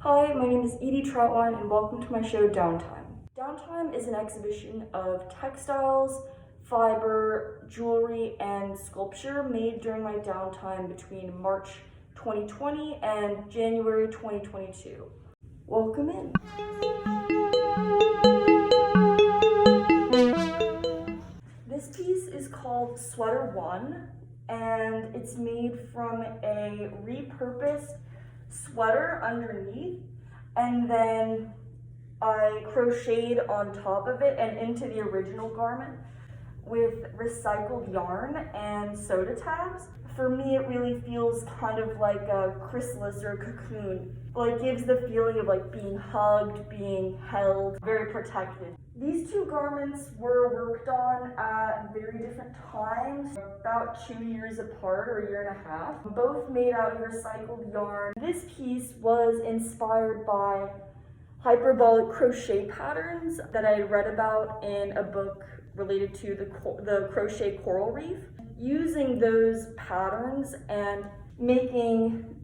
Hi, my name is Edie Trautwein and welcome to my show Downtime. Downtime is an exhibition of textiles, fiber, jewelry, and sculpture made during my downtime between March 2020 and January 2022. Welcome in. This piece is called Sweater 1 and it's made from a repurposed sweater underneath, and then I crocheted on top of it and into the original garment with recycled yarn and soda tabs. For me, it really feels kind of like a chrysalis or a cocoon. Well, it gives the feeling of like being hugged, being held, very protected. These two garments were worked on at very different times, about 2 years apart or a year and a half, both made out of recycled yarn. This piece was inspired by hyperbolic crochet patterns that I read about in a book related to the crochet coral reef. Using those patterns and making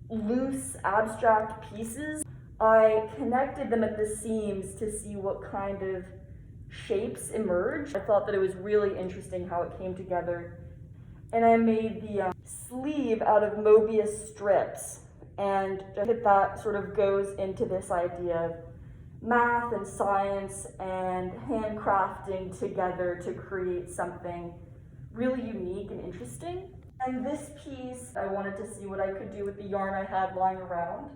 loose abstract pieces, I connected them at the seams to see what kind of shapes emerged. I thought that it was really interesting how it came together. And I made the sleeve out of Mobius strips, and that sort of goes into this idea of math and science and handcrafting together to create something really unique and interesting. And this piece, I wanted to see what I could do with the yarn I had lying around.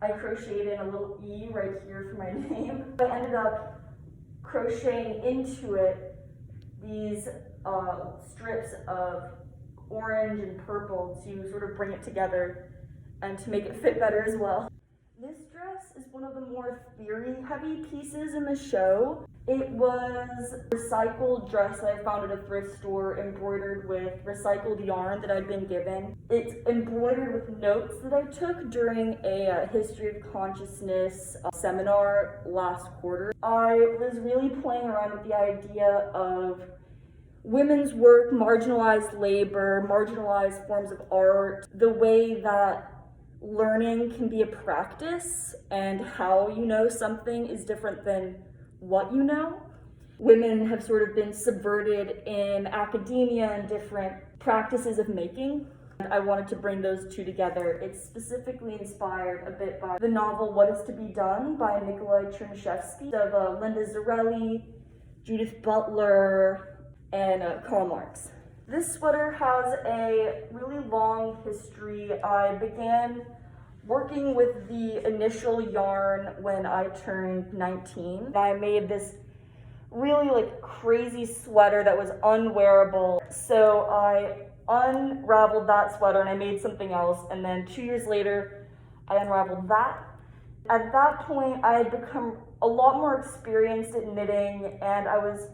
I crocheted in a little E right here for my name. I ended up crocheting into it these strips of orange and purple to sort of bring it together and to make it fit better as well. This dress is one of the more theory-heavy pieces in the show. It was a recycled dress that I found at a thrift store, embroidered with recycled yarn that I'd been given. It's embroidered with notes that I took during a history of consciousness seminar last quarter. I was really playing around with the idea of women's work, marginalized labor, marginalized forms of art, the way that learning can be a practice and how you know something is different than what you know. Women have sort of been subverted in academia and different practices of making. I wanted to bring those two together. It's specifically inspired a bit by the novel What Is to Be Done by Nikolai Chernyshevsky, of Linda Zarelli, Judith Butler, and Karl Marx. This sweater has a really long history. I began working with the initial yarn when I turned 19. I made this really crazy sweater that was unwearable. So I unraveled that sweater and I made something else. And then 2 years later, I unraveled that. At that point, I had become a lot more experienced at knitting, and I was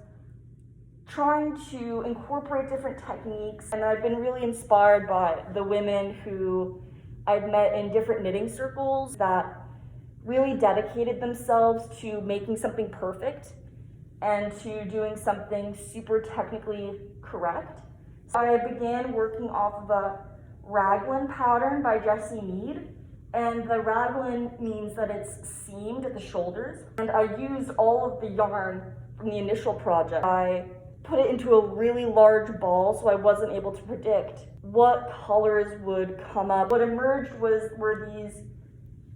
trying to incorporate different techniques, and I've been really inspired by the women who I've met in different knitting circles that really dedicated themselves to making something perfect and to doing something super technically correct. So I began working off of a raglan pattern by Jessie Mead, and the raglan means that it's seamed at the shoulders, and I used all of the yarn from the initial project. I put it into a really large ball, so I wasn't able to predict what colors would come up. What emerged were these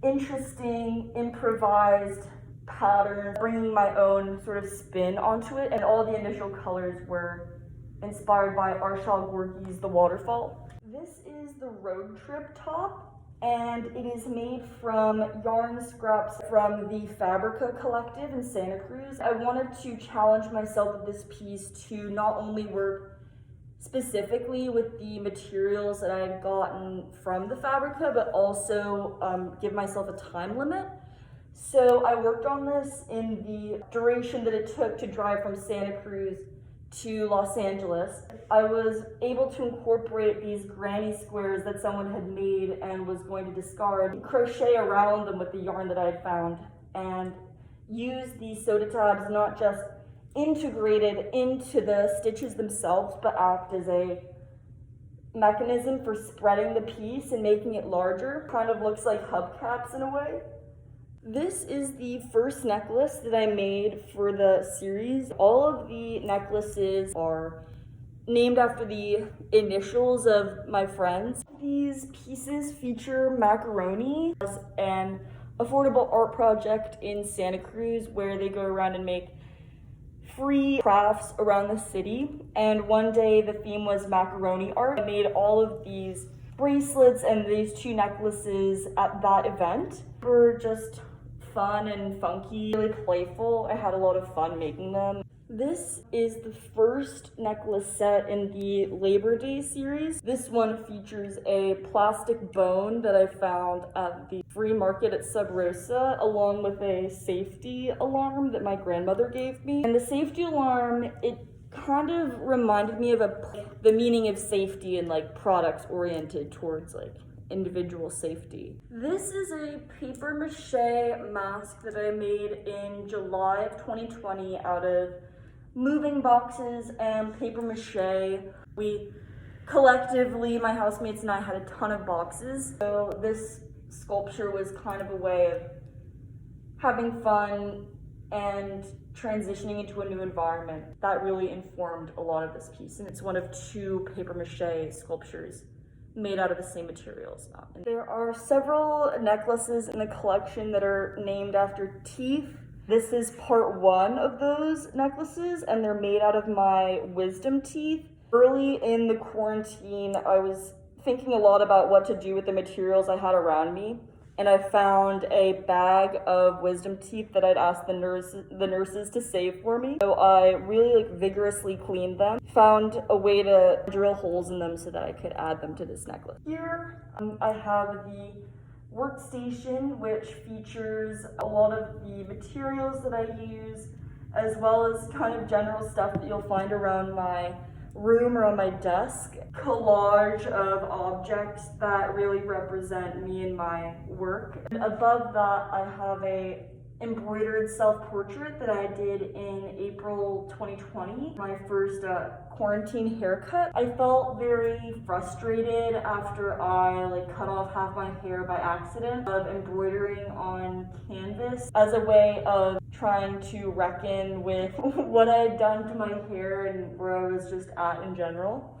interesting, improvised patterns, bringing my own sort of spin onto it, and all the initial colors were inspired by Arshile Gorky's The Waterfall. This is the road trip top, and it is made from yarn scraps from the Fabrica Collective in Santa Cruz. I wanted to challenge myself with this piece to not only work specifically with the materials that I had gotten from the Fabrica, but also give myself a time limit. So I worked on this in the duration that it took to drive from Santa Cruz to Los Angeles. I was able to incorporate these granny squares that someone had made and was going to discard, crochet around them with the yarn that I had found, and use these soda tabs not just integrated into the stitches themselves, but act as a mechanism for spreading the piece and making it larger. Kind of looks like hubcaps in a way. This is the first necklace that I made for the series. All of the necklaces are named after the initials of my friends. These pieces feature macaroni as an affordable art project in Santa Cruz where they go around and make free crafts around the city. And one day the theme was macaroni art. I made all of these bracelets and these 2 necklaces at that event. They were just fun and funky, really playful. I had a lot of fun making them. This is the first necklace set in the Labor Day series. This one features a plastic bone that I found at the flea market at Sub Rosa, along with a safety alarm that my grandmother gave me. And the safety alarm, it kind of reminded me of the meaning of safety and like products oriented towards like individual safety. This is a paper mache mask that I made in July of 2020 out of moving boxes and paper mache. We collectively, my housemates and I, had a ton of boxes. So this sculpture was kind of a way of having fun and transitioning into a new environment. That really informed a lot of this piece, and it's one of 2 paper mache sculptures made out of the same materials. And there are several necklaces in the collection that are named after teeth. This is part 1 of those necklaces, and they're made out of my wisdom teeth. Early in the quarantine, I was thinking a lot about what to do with the materials I had around me, and I found a bag of wisdom teeth that I'd asked the nurses to save for me. So I really vigorously cleaned them, found a way to drill holes in them so that I could add them to this necklace. Here I have the Workstation, which features a lot of the materials that I use, as well as kind of general stuff that you'll find around my room or on my desk. Collage of objects that really represent me and my work. And above that, I have a embroidered self-portrait that I did in April 2020, my first quarantine haircut. I felt very frustrated after I cut off half my hair by accident of embroidering on canvas as a way of trying to reckon with what I had done to my hair and where I was just at in general.